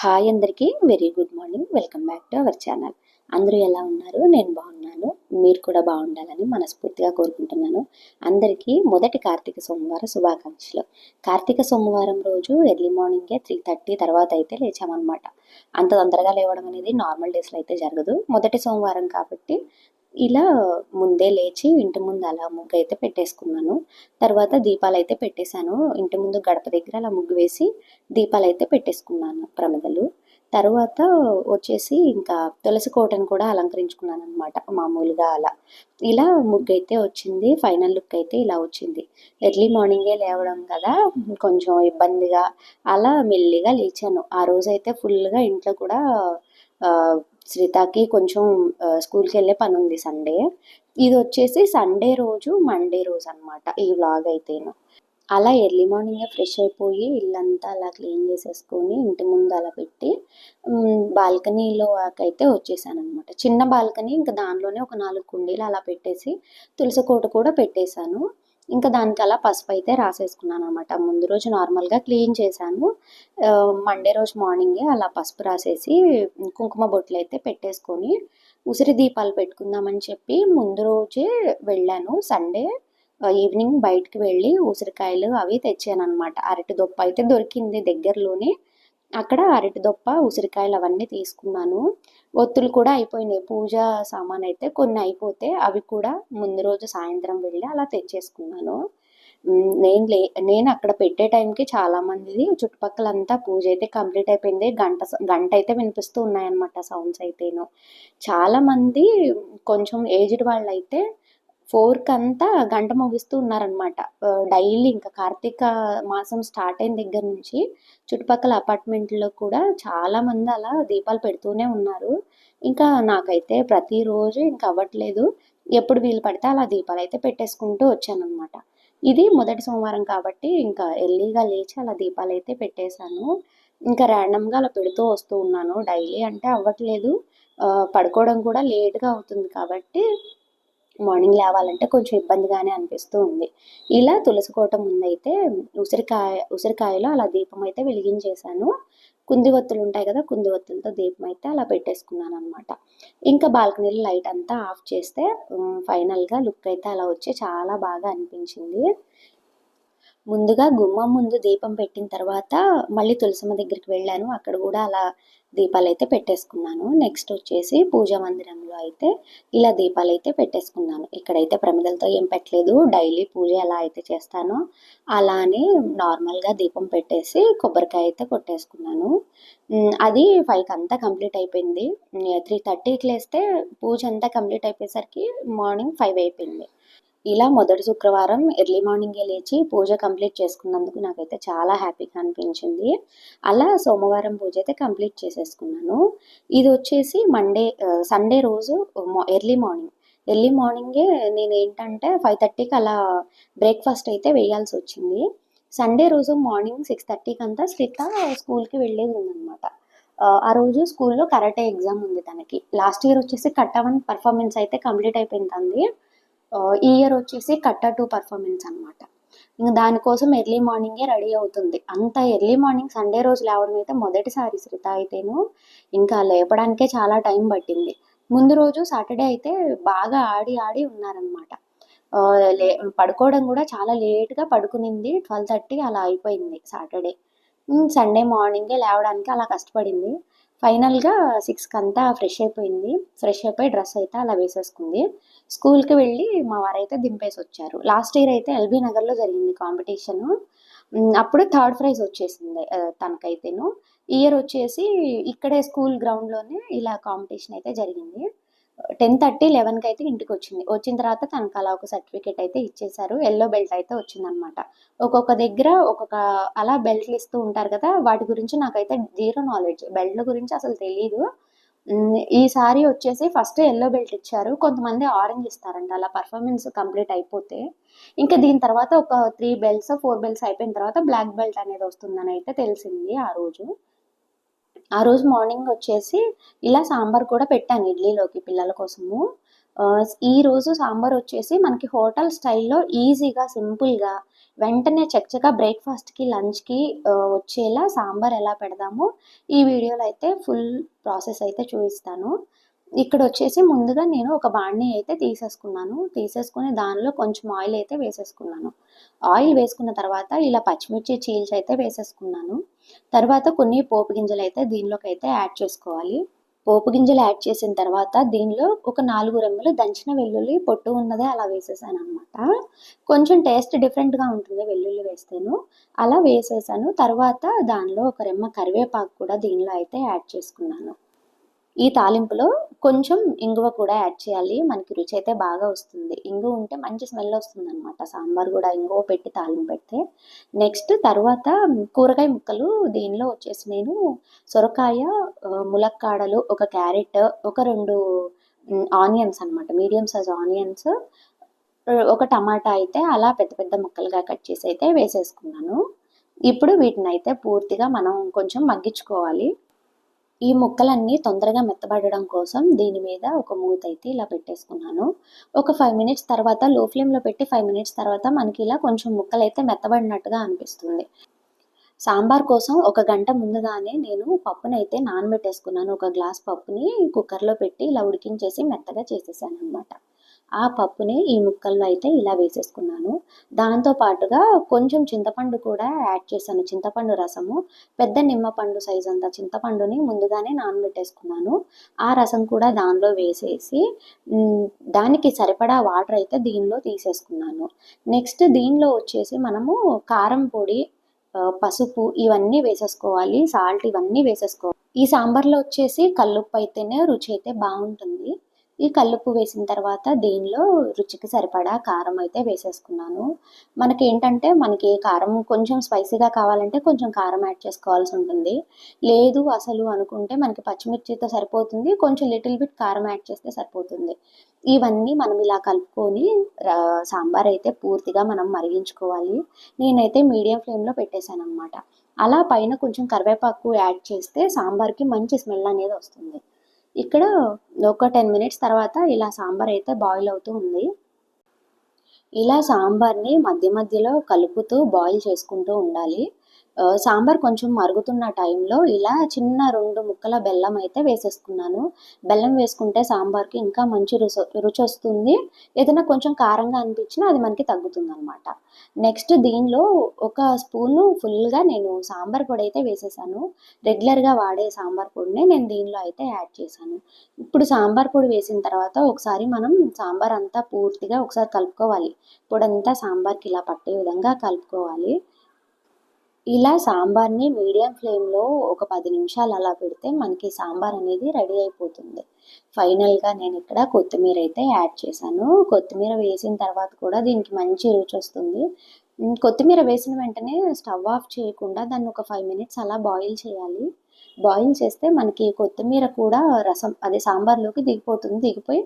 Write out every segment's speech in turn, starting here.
Hi అందరికీ very good morning. Welcome back to our channel. అందరూ ఎలా ఉన్నారు? నేను బాగున్నాను. మీరు కూడా బాగుండాలని మనస్ఫూర్తిగా కోరుకుంటున్నాను. అందరికీ మొదటి కార్తీక సోమవార శుభాకాంక్షలు. కార్తీక సోమవారం రోజు ఎర్లీ మార్నింగే 3:30 తర్వాత అయితే లేచామన్నమాట. అంత తొందరగా లేవడం అనేది నార్మల్ డేస్లో అయితే జరగదు. మొదటి సోమవారం కాబట్టి ఇలా ముందే లేచి ఇంటి ముందు అలా ముగ్గు అయితే పెట్టేసుకున్నాను. తర్వాత దీపాలు అయితే పెట్టేశాను. ఇంటి ముందు గడప దగ్గర అలా ముగ్గు వేసి దీపాలు అయితే పెట్టేసుకున్నాను ప్రమిదలు. తర్వాత వచ్చేసి ఇంకా తులసి కోటను కూడా అలంకరించుకున్నాను అనమాట. మామూలుగా అలా ఇలా ముగ్గు అయితే వచ్చింది. ఫైనల్ లుక్ అయితే ఇలా వచ్చింది. ఎర్లీ మార్నింగే లేవడం కదా కొంచెం ఇబ్బందిగా అలా మెల్లిగా లేచాను. ఆ రోజైతే ఫుల్గా ఇంట్లో కూడా శ్రీతాకి కొంచెం స్కూల్కి వెళ్ళే పని ఉంది సండే. ఇది వచ్చేసి సండే రోజు మండే రోజు అనమాట ఈ వ్లాగ్ అయితేను. అలా ఎర్లీ మార్నింగే ఫ్రెష్ అయిపోయి ఇల్లంతా అలా క్లీన్ చేసేసుకొని ఇంటి ముందు అలా పెట్టి బాల్కనీలో అయితే వచ్చేసాను అనమాట. చిన్న బాల్కనీ, ఇంకా దానిలోనే ఒక 4 కుండీలు అలా పెట్టేసి తులసి కోట కూడా పెట్టేశాను. ఇంకా దానికి అలా పసుపు అయితే రాసేసుకున్నాను అనమాట. ముందు రోజు నార్మల్గా క్లీన్ చేశాను. మండే రోజు మార్నింగే అలా పసుపు రాసేసి కుంకుమ బొట్లు అయితే పెట్టేసుకొని ఉసిరి దీపాలు పెట్టుకుందామని చెప్పి ముందు రోజే వెళ్ళాను. సండే ఈవినింగ్ బయటకు వెళ్ళి ఉసిరికాయలు అవి తెచ్చాను అనమాట. అరటి దొప్ప అయితే దొరికింది దగ్గరలోనే. అక్కడ అరటి దొప్ప, ఉసిరికాయలు అవన్నీ తీసుకున్నాను. ఒత్తులు కూడా అయిపోయినాయి. పూజ సామాన్ అయితే కొన్ని అయిపోతే అవి కూడా ముందు రోజు సాయంత్రం వెళ్ళి అలా తెచ్చేసుకున్నాను. నేను అక్కడ పెట్టే టైంకి చాలా మందిది చుట్టుపక్కలంతా పూజ అయితే కంప్లీట్ అయిపోయింది. గంట అయితే వినిపిస్తూ ఉన్నాయన్నమాట సౌండ్స్ అయితేను. చాలా మంది కొంచెం ఏజ్డ్ వాళ్ళు అయితే 4కి అంతా గంట మోగిస్తూ ఉన్నారనమాట. డైలీ ఇంకా కార్తీక మాసం స్టార్ట్ అయిన దగ్గర నుంచి చుట్టుపక్కల అపార్ట్మెంట్లో కూడా చాలా మంది అలా దీపాలు పెడుతూనే ఉన్నారు. ఇంకా నాకైతే ప్రతిరోజు ఇంకా అవ్వట్లేదు. ఎప్పుడు వీలు పడితే అలా దీపాలు అయితే పెట్టేసుకుంటూ వచ్చానమాట. ఇది మొదటి సోమవారం కాబట్టి ఇంకా ఎర్లీగా లేచి అలా దీపాలు అయితే పెట్టేశాను. ఇంకా ర్యాండమ్గా అలా పెడుతూ వస్తూ ఉన్నాను. డైలీ అంటే అవ్వట్లేదు. పడుకోవడం కూడా లేట్గా అవుతుంది కాబట్టి మార్నింగ్ లేవాలంటే కొంచెం ఇబ్బందిగానే అనిపిస్తూ ఉంది. ఇలా తులసి కోట ముందైతే ఉసిరికాయలో అలా దీపం అయితే వెలిగించేశాను. కుంది ఒత్తులు ఉంటాయి కదా, కుంది ఒత్తులతో దీపం అయితే అలా పెట్టేసుకున్నాను అనమాట. ఇంకా బాల్కనీలో లైట్ అంతా ఆఫ్ చేస్తే ఫైనల్గా లుక్ అయితే అలా వచ్చి చాలా బాగా అనిపించింది. ముందుగా గుమ్మం ముందు దీపం పెట్టిన తర్వాత మళ్ళీ తులసమ్మ దగ్గరికి వెళ్ళాను. అక్కడ కూడా అలా దీపాలు అయితే పెట్టేసుకున్నాను. నెక్స్ట్ వచ్చేసి పూజా మందిరంలో అయితే ఇలా దీపాలు అయితే పెట్టేసుకున్నాను. ఇక్కడైతే ప్రమిదలతో ఏం పెట్టలేదు. డైలీ పూజ ఎలా అయితే చేస్తానో అలానే నార్మల్గా దీపం పెట్టేసి కొబ్బరికాయ అయితే కొట్టేసుకున్నాను. అది 5కి అంతా కంప్లీట్ అయిపోయింది. 3:30కి లేస్తే పూజ అంతా కంప్లీట్ అయిపోయేసరికి మార్నింగ్ 5 అయిపోయింది. ఇలా మొదటి శుక్రవారం ఎర్లీ మార్నింగే లేచి పూజ కంప్లీట్ చేసుకున్నందుకు నాకైతే చాలా హ్యాపీగా అనిపించింది. అలా సోమవారం పూజ అయితే కంప్లీట్ చేసేసుకున్నాను. ఇది వచ్చేసి సండే రోజు ఎర్లీ మార్నింగే నేను ఏంటంటే 5:30కి అలా బ్రేక్ఫాస్ట్ అయితే వేయాల్సి వచ్చింది. సండే రోజు మార్నింగ్ 6:30కి అంతా శ్రీత స్కూల్కి వెళ్ళేది ఉందన్నమాట. ఆ రోజు స్కూల్లో కరాటే ఎగ్జామ్ ఉంది తనకి. లాస్ట్ ఇయర్ వచ్చేసి కట్టా 1 పర్ఫార్మెన్స్ అయితే కంప్లీట్ అయిపోయింది తనది. ఈ ఇయర్ వచ్చేసి కట్టా 2 పర్ఫార్మెన్స్ అనమాట. ఇంకా దానికోసం ఎర్లీ మార్నింగే రెడీ అవుతుంది. అంత ఎర్లీ మార్నింగ్ సండే రోజు లేవడం అయితే మొదటిసారి శ్రిత అయితేను. ఇంకా లేపడానికే చాలా టైం పట్టింది. ముందు రోజు సాటర్డే అయితే బాగా ఆడి ఆడి ఉన్నారనమాట. పడుకోవడం కూడా చాలా లేట్గా పడుకునింది. 12:30 అలా అయిపోయింది సాటర్డే. సండే మార్నింగే లేవడానికి అలా కష్టపడింది. ఫైనల్గా 6కి అంతా ఫ్రెష్ అయిపోయి డ్రెస్ అయితే అలా వేసేసుకుంది. స్కూల్కి వెళ్ళి మా వారైతే దింపేసి వచ్చారు. లాస్ట్ ఇయర్ అయితే ఎల్బీ నగర్లో జరిగింది కాంపిటీషను. అప్పుడు 3rd ప్రైజ్ వచ్చేసింది తనకైతేను. ఇయర్ వచ్చేసి ఇక్కడే స్కూల్ గ్రౌండ్లోనే ఇలా కాంపిటీషన్ అయితే జరిగింది. 10:30, 11కి అయితే ఇంటికి వచ్చిన తర్వాత తనకు అలా ఒక సర్టిఫికేట్ అయితే ఇచ్చేశారు. ఎల్లో బెల్ట్ అయితే వచ్చిందనమాట. ఒక్కొక్క దగ్గర ఒక్కొక్క అలా బెల్ట్లు ఇస్తూ ఉంటారు కదా, వాటి గురించి నాకైతే జీరో నాలెడ్జ్. బెల్ట్ల గురించి అసలు తెలీదు. ఈసారి వచ్చేసి ఫస్ట్ ఎల్లో బెల్ట్ ఇచ్చారు. కొంతమంది ఆరెంజ్ ఇస్తారంట అలా పర్ఫార్మెన్స్ కంప్లీట్ అయిపోతే. ఇంకా దీని తర్వాత ఒక 3 బెల్ట్స్ 4 బెల్ట్స్ అయిపోయిన తర్వాత బ్లాక్ బెల్ట్ అనేది వస్తుందని అయితే తెలిసింది ఆ రోజు మార్నింగ్ వచ్చేసి ఇలా సాంబార్ కూడా పెట్టాను ఇడ్లీలోకి పిల్లల కోసము. ఈరోజు సాంబార్ వచ్చేసి మనకి హోటల్ స్టైల్లో ఈజీగా, సింపుల్గా వెంటనే చకచకా బ్రేక్‌ఫాస్ట్‌కి, లంచ్‌కి వచ్చేలా సాంబార్ ఎలా పెడదామో ఈ వీడియోలో అయితే ఫుల్ ప్రాసెస్ అయితే చూపిస్తాను. ఇక్కడొచ్చేసి ముందుగా నేను ఒక బాండీ అయితే తీసేసుకున్నాను. తీసేసుకొని దానిలో కొంచెం ఆయిల్ అయితే వేసేసుకున్నాను. ఆయిల్ వేసుకున్న తర్వాత ఇలా పచ్చిమిర్చి చీల్చి అయితే వేసేసుకున్నాను. తర్వాత కొన్ని పోపు గింజలైతే దీనిలోకైతే యాడ్ చేసుకోవాలి. పోపు గింజలు యాడ్ చేసిన తర్వాత దీనిలో ఒక 4 రెమ్మలు దంచిన వెల్లుల్లి పొట్టు ఉన్నదే అలా వేసేసాననమాట. కొంచెం టేస్ట్ డిఫరెంట్‌గా ఉంటుంది వెల్లుల్లి వేస్తేను. అలా వేసేసాను. తర్వాత దానిలో ఒక రెమ్మ కరివేపాకు కూడా దీనిలో అయితే యాడ్ చేసుకున్నాను. ఈ తాలింపులో కొంచెం ఇంగువ కూడా యాడ్ చేయాలి. మనకి రుచి అయితే బాగా వస్తుంది. ఇంగువ ఉంటే మంచి స్మెల్ వస్తుందనమాట. సాంబార్ కూడా ఇంగువ పెట్టి తాలింపు పెడితే. నెక్స్ట్ తర్వాత కూరగాయ ముక్కలు దీనిలో వచ్చేసి నేను సొరకాయ, ములక్కాడలు, ఒక క్యారెట్, ఒక 2 ఆనియన్స్ అనమాట. మీడియం సైజ్ ఆనియన్స్, ఒక టమాటా అయితే అలా పెద్ద పెద్ద ముక్కలుగా కట్ చేసి అయితే వేసేసుకున్నాను. ఇప్పుడు వీటినైతే పూర్తిగా మనం కొంచెం మగ్గించుకోవాలి. ఈ ముక్కలన్నీ తొందరగా మెత్తబడడం కోసం దీని మీద ఒక మూత అయితే ఇలా పెట్టేసుకున్నాను. ఒక 5 మినిట్స్ తర్వాత లో ఫ్లేమ్‌లో పెట్టి 5 మినిట్స్ తర్వాత మనకి ఇలా కొంచెం ముక్కలైతే మెత్తబడినట్టుగా అనిపిస్తుంది. సాంబార్ కోసం ఒక గంట ముందుగానే నేను పప్పునైతే నానబెట్టేసుకున్నాను. ఒక గ్లాస్ పప్పుని కుక్కర్‌లో పెట్టి ఇలా ఉడికించేసి మెత్తగా చేసేసాననమాట. ఆ పప్పుని ఈ ముక్కల్లో అయితే ఇలా వేసేసుకున్నాను. దాంతో పాటుగా కొంచెం చింతపండు కూడా యాడ్ చేశాను. చింతపండు రసము, పెద్ద నిమ్మపండు సైజ్ అంత చింతపండుని ముందుగానే నానబెట్టేసుకున్నాను. ఆ రసం కూడా దానిలో వేసేసి దానికి సరిపడా వాటర్ అయితే దీనిలో తీసేసుకున్నాను. నెక్స్ట్ దీనిలో వచ్చేసి మనము కారం పొడి, పసుపు ఇవన్నీ వేసేసుకోవాలి. సాల్ట్ ఇవన్నీ వేసేసుకోవాలి. ఈ సాంబార్లో వచ్చేసి కల్లుప్పు అయితేనే రుచి అయితే బాగుంటుంది. ఈ కల్లుప్పు వేసిన తర్వాత దీనిలో రుచికి సరిపడా కారం అయితే వేసేసుకున్నాను. మనకి కారం కొంచెం స్పైసీగా కావాలంటే కొంచెం కారం యాడ్ చేసుకోవాల్సి ఉంటుంది. లేదు అసలు అనుకుంటే మనకి పచ్చిమిర్చితో సరిపోతుంది. కొంచెం లిటిల్ బిట్ కారం యాడ్ చేస్తే సరిపోతుంది. ఇవన్నీ మనం ఇలా కలుపుకొని సాంబార్ అయితే పూర్తిగా మనం మరిగించుకోవాలి. నేనైతే మీడియం ఫ్లేమ్‌లో పెట్టేశాననమాట. అలా పైన కొంచెం కరివేపాకు యాడ్ చేస్తే సాంబార్‌కి మంచి స్మెల్ అనేది వస్తుంది. ఇక్కడ ఒక 10 మినిట్స్ తర్వాత ఇలా సాంబార్ అయితే బాయిల్ అవుతూ ఉంది. ఇలా సాంబార్ని మధ్య మధ్యలో కలుపుతూ బాయిల్ చేసుకుంటూ ఉండాలి. సాంబార్ కొంచెం మరుగుతున్న టైంలో ఇలా చిన్న 2 ముక్కల బెల్లం అయితే వేసేసుకున్నాను. బెల్లం వేసుకుంటే సాంబార్కి ఇంకా మంచి రుచొస్తుంది. ఏదైనా కొంచెం కారంగా అనిపించినా అది మనకి తగ్గుతుందనమాట. నెక్స్ట్ దీనిలో ఒక స్పూను ఫుల్‌గా నేను సాంబార్ పొడి అయితే వేసేసాను. రెగ్యులర్‌గా వాడే సాంబార్ పొడినే నేను దీనిలో అయితే యాడ్ చేశాను. ఇప్పుడు సాంబార్ పొడి వేసిన తర్వాత ఒకసారి మనం సాంబార్ అంతా పూర్తిగా ఒకసారి కలుపుకోవాలి. పొడంతా సాంబార్కి ఇలా పట్టే విధంగా కలుపుకోవాలి. ఇలా సాంబార్ని మీడియం ఫ్లేమ్‌లో ఒక 10 నిమిషాలు అలా పెడితే మనకి సాంబార్ అనేది రెడీ అయిపోతుంది. ఫైనల్‌గా నేను ఇక్కడ కొత్తిమీర అయితే యాడ్ చేశాను. కొత్తిమీర వేసిన తర్వాత కూడా దీనికి మంచి రుచొస్తుంది. కొత్తిమీర వేసిన వెంటనే స్టవ్ ఆఫ్ చేయకుండా దాన్ని ఒక 5 మినిట్స్ అలా బాయిల్ చేయాలి. బాయిల్ చేస్తే మనకి కొత్తిమీర కూడా రసం అదే సాంబార్లోకి దిగిపోతుంది. దిగిపోయి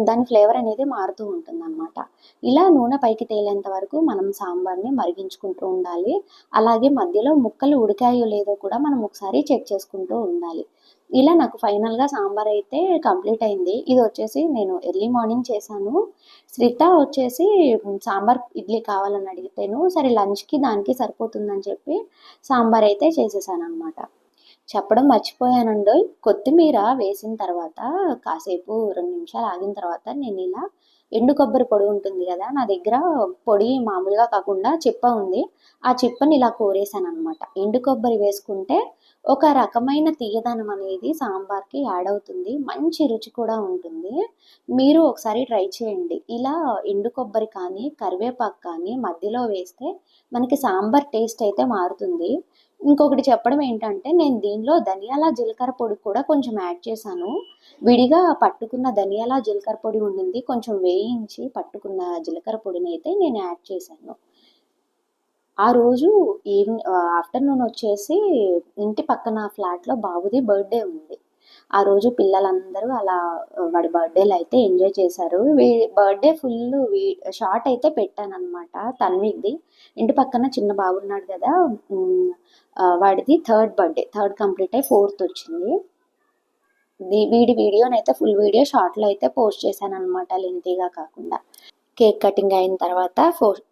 దాని ఫ్లేవర్ అనేది మారుతూ ఉంటుందనమాట. ఇలా నూనె పైకి తేలేంత వరకు మనం సాంబార్ని మరిగించుకుంటూ ఉండాలి. అలాగే మధ్యలో ముక్కలు ఉడికాయో లేదో కూడా మనం ఒకసారి చెక్ చేసుకుంటూ ఉండాలి. ఇలా నాకు ఫైనల్‌గా సాంబార్ అయితే కంప్లీట్ అయింది. ఇది వచ్చేసి నేను ఎర్లీ మార్నింగ్ చేశాను. శ్రిత వచ్చేసి సాంబార్ ఇడ్లీ కావాలని అడిగితేను సరే లంచ్‌కి దానికి సరిపోతుందని చెప్పి సాంబార్ అయితే చేసేసాననమాట. చెప్పడం మర్చిపోయానండోయ్. కొత్తిమీర వేసిన తర్వాత కాసేపు 2 నిమిషాలు ఆగిన తర్వాత నేనిలా ఎండు కొబ్బరి పొడి ఉంటుంది గదా! నా దగ్గర పొడి మామూలుగా కాకుండా చిప్ప ఉంది. ఆ చిప్పని ఇలా కోరేసాననమాట. ఎండు కొబ్బరి వేసుకుంటే ఒక రకమైన తియ్యదనం అనేది సాంబార్‌కి యాడ్ అవుతుంది. మంచి రుచి కూడా ఉంటుంది. మీరు ఒకసారి ట్రై చేయండి. ఇలా ఎండు కొబ్బరి కానీ, కరివేపాకు కానీ మధ్యలో వేస్తే మనకి సాంబార్ టేస్ట్ అయితే మారుతుంది. ఇంకొకటి చెప్పడం ఏంటంటే, నేను దీనిలో ధనియాల, జీలకర్ర పొడి కూడా కొంచెం యాడ్ చేశాను. విడిగా పట్టుకున్న ధనియాల, జీలకర్ర పొడి ఉండింది. కొంచెం వేయించి పట్టుకున్న జీలకర్ర పొడినైతే నేను యాడ్ చేశాను. ఆ రోజు ఆఫ్టర్‌నూన్ వచ్చేసి ఇంటి పక్కన ఫ్లాట్‌లో బాబుది బర్త్‌డే ఉంది. ఆ రోజు పిల్లలందరూ అలా వాడి బర్త్‌డేలో అయితే ఎంజాయ్ చేశారు. బర్త్‌డే ఫుల్లు షార్ట్ అయితే పెట్టాననమాట తన్విది. ఇంటి పక్కన చిన్న బాబున్నాడు గదా! వాడిది థర్డ్ బర్త్‌డే. థర్డ్ కంప్లీట్ అయ్యి ఫోర్త్ వచ్చింది. వీడి వీడియోనైతే ఫుల్ వీడియో షార్ట్‌లో అయితే పోస్ట్ చేశాననమాట లెంతీగా కాకుండా. కేక్ కటింగ్ అయిన తర్వాత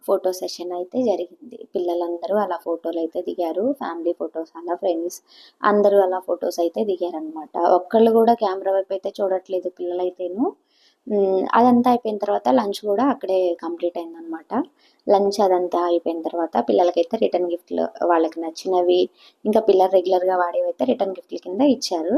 ఫోటో సెషన్ అయితే జరిగింది. పిల్లలందరూ అలా ఫోటోలైతే దిగారు. ఫ్యామిలీ ఫోటోస్ అలా ఫ్రెండ్స్ అందరూ అలా ఫోటోస్ అయితే దిగారనమాట. ఒక్కళ్ళు గూడా కెమెరా వైపు అయితే చూడట్లేదు పిల్లలైతేను. అదంతా అయిపోయిన తర్వాత లంచ్ గూడా అక్కడే కంప్లీట్ అయిందనమాట. లంచ్ అదంతా అయిపోయిన తర్వాత పిల్లలకైతే రిటర్న్ గిఫ్ట్‌లు వాళ్ళకి నచ్చినవి, ఇంకా పిల్లలు రెగ్యులర్‌గా వాడేవైతే రిటర్న్ గిఫ్ట్‌ల కింద ఇచ్చారు.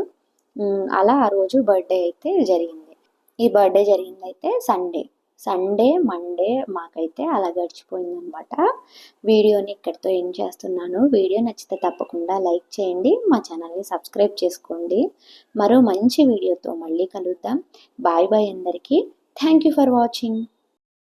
అలా ఆ రోజు బర్త్‌డే అయితే జరిగింది. ఈ బర్త్‌డే జరిగిందైతే సండే. సండే, మండే మాకైతే అలా గడిచిపోయిందనమాట. వీడియోని ఇక్కడితో ఎండ్ చేస్తున్నాను. వీడియో నచ్చితే తప్పకుండా లైక్ చేయండి. మా ఛానల్‌ని సబ్స్క్రైబ్ చేసుకోండి. మరో మంచి వీడియోతో మళ్ళీ కలుద్దాం. బాయ్ బాయ్ అందరికీ. Thank you for watching.